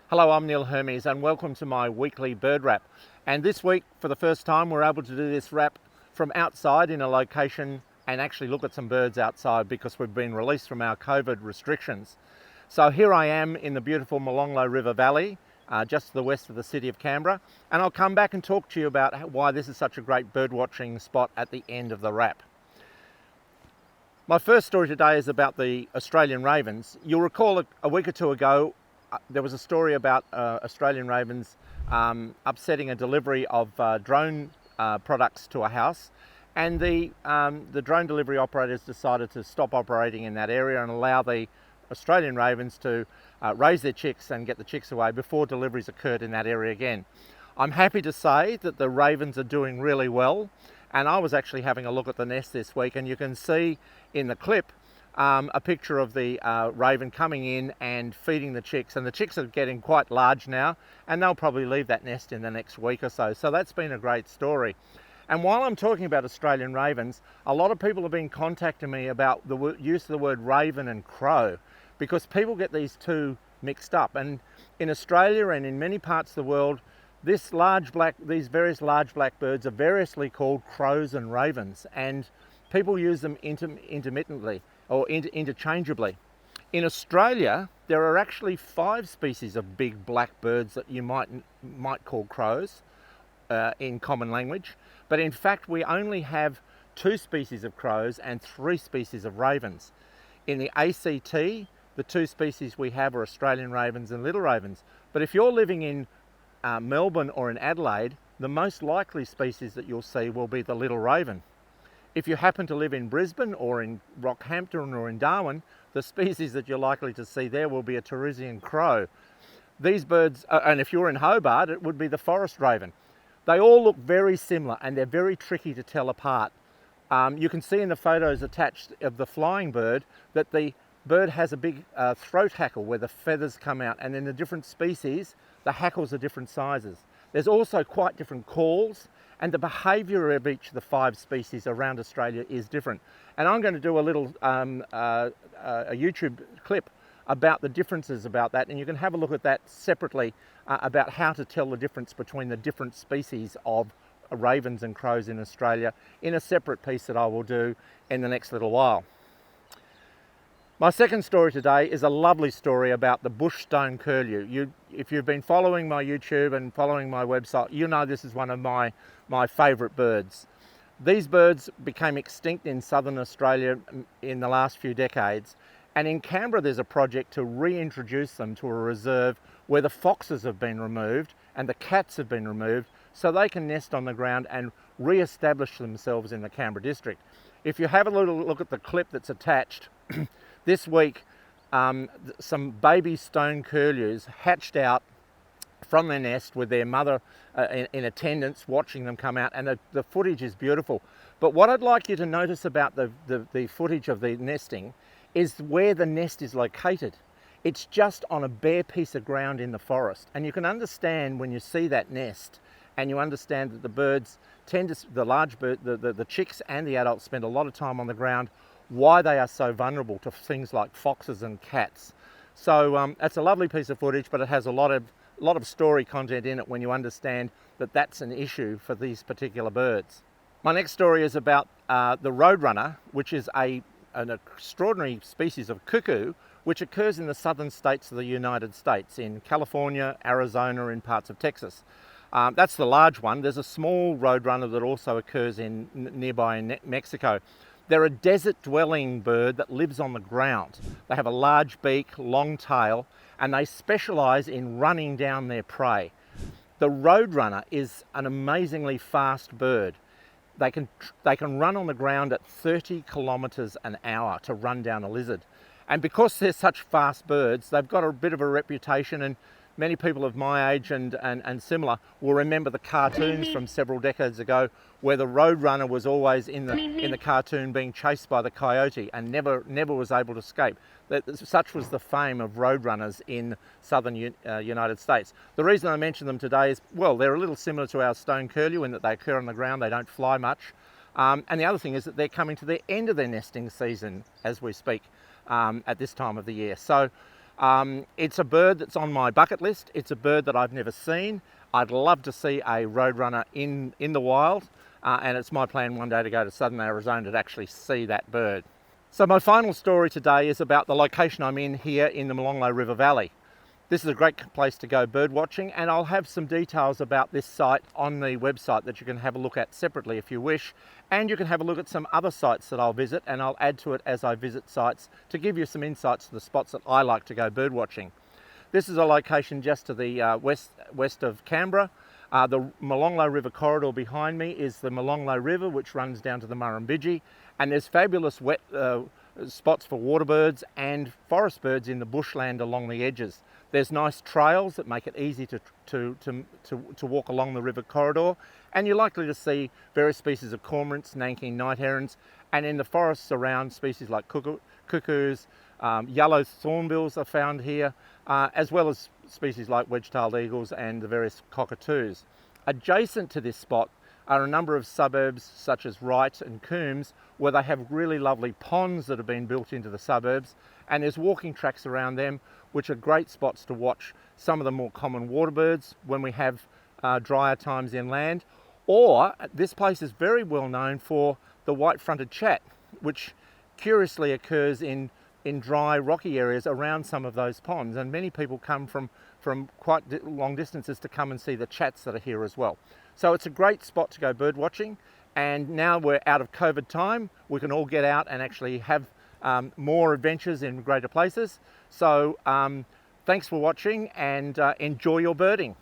Hello, I'm Neil Hermes and welcome to my weekly bird wrap. And this week, for the first time, we're able to do this wrap from outside in a location and actually look at some birds outside because we've been released from our COVID restrictions. So here I am in the beautiful Molonglo River Valley, just to the west of the city of Canberra. And I'll come back and talk to you about why this is such a great bird watching spot at the end of the wrap. My first story today is about the Australian ravens. You'll recall a week or two ago, there was a story about Australian ravens upsetting a delivery of drone products to a house, and the drone delivery operators decided to stop operating in that area and allow the Australian ravens to raise their chicks and get the chicks away before deliveries occurred in that area again. I'm happy to say that the ravens are doing really well, and I was actually having a look at the nest this week, and you can see in the clip a picture of the raven coming in and feeding the chicks, and the chicks are getting quite large now and they'll probably leave that nest in the next week or so. So that's been a great story. And while I'm talking about Australian ravens, a lot of people have been contacting me about the use of the word raven and crow, because people get these two mixed up. And in Australia and in many parts of the world, these various large black birds are variously called crows and ravens, and people use them intermittently or interchangeably. In Australia, there are actually 5 species of big black birds that you might call crows in common language, but in fact we only have 2 species of crows and 3 species of ravens. In the ACT, the 2 species we have are Australian ravens and little ravens, but if you're living in Melbourne or in Adelaide, the most likely species that you'll see will be the little raven. If you happen to live in Brisbane or in Rockhampton or in Darwin, the species that you're likely to see there will be a Torresian crow. These birds, and if you're in Hobart, it would be the forest raven. They all look very similar and they're very tricky to tell apart. You can see in the photos attached of the flying bird that the bird has a big throat hackle where the feathers come out, and in the different species, the hackles are different sizes. There's also quite different calls, and the behaviour of each of the 5 species around Australia is different. And I'm going to do a little a YouTube clip about the differences about that, and you can have a look at that separately about how to tell the difference between the different species of ravens and crows in Australia in a separate piece that I will do in the next little while. My second story today is a lovely story about the bush stone-curlew. If you've been following my YouTube and following my website, you know this is one of my favourite birds. These birds became extinct in southern Australia in the last few decades, and in Canberra there's a project to reintroduce them to a reserve where the foxes have been removed and the cats have been removed, so they can nest on the ground and re-establish themselves in the Canberra district. If you have a little look at the clip that's attached, this week, some baby stone-curlews hatched out from their nest with their mother in attendance, watching them come out, and the footage is beautiful. But what I'd like you to notice about the footage of the nesting is where the nest is located. It's just on a bare piece of ground in the forest, and you can understand when you see that nest, and you understand that the birds the chicks and the adults spend a lot of time on the ground, why they are so vulnerable to things like foxes and cats. So that's a lovely piece of footage, but it has a lot of story content in it when you understand that that's an issue for these particular birds. My next story is about the Roadrunner, which is an extraordinary species of cuckoo which occurs in the southern states of the United States, in California, Arizona, and parts of Texas. That's the large one. There's a small Roadrunner that also occurs in nearby Mexico. They're a desert-dwelling bird that lives on the ground. They have a large beak, long tail, and they specialise in running down their prey. The Roadrunner is an amazingly fast bird. They can run on the ground at 30 kilometres an hour to run down a lizard. And because they're such fast birds, they've got a bit of a reputation, and many people of my age and similar will remember the cartoons from several decades ago where the Roadrunner was always in the cartoon being chased by the coyote and never was able to escape. Such was the fame of Roadrunners in southern United States. The reason I mention them today is, well, they're a little similar to our stone-curlew in that they occur on the ground, they don't fly much. And the other thing is that they're coming to the end of their nesting season as we speak at this time of the year. So It's a bird that's on my bucket list. It's a bird that I've never seen. I'd love to see a Roadrunner in the wild, and it's my plan one day to go to southern Arizona to actually see that bird. So my final story today is about the location I'm in here in the Molonglo River Valley. This is a great place to go bird watching, and I'll have some details about this site on the website that you can have a look at separately if you wish, and you can have a look at some other sites that I'll visit, and I'll add to it as I visit sites to give you some insights to the spots that I like to go bird watching. This is a location just to the west of Canberra. The Molonglo River corridor behind me is the Molonglo River, which runs down to the Murrumbidgee, and there's fabulous wet spots for water birds and forest birds in the bushland along the edges. There's nice trails that make it easy to walk along the river corridor, and you're likely to see various species of cormorants, nanking night herons, and in the forests around species like cuckoos, yellow thornbills are found here, as well as species like wedge-tailed eagles and the various cockatoos. Adjacent to this spot are a number of suburbs such as Wright and Coombs, where they have really lovely ponds that have been built into the suburbs, and there's walking tracks around them which are great spots to watch some of the more common water birds when we have drier times inland. Or this place is very well known for the white-fronted chat, which curiously occurs in dry rocky areas around some of those ponds, and many people come from quite long distances to come and see the chats that are here as well. So it's a great spot to go bird watching, and now we're out of COVID time, we can all get out and actually have more adventures in greater places. So thanks for watching, and enjoy your birding.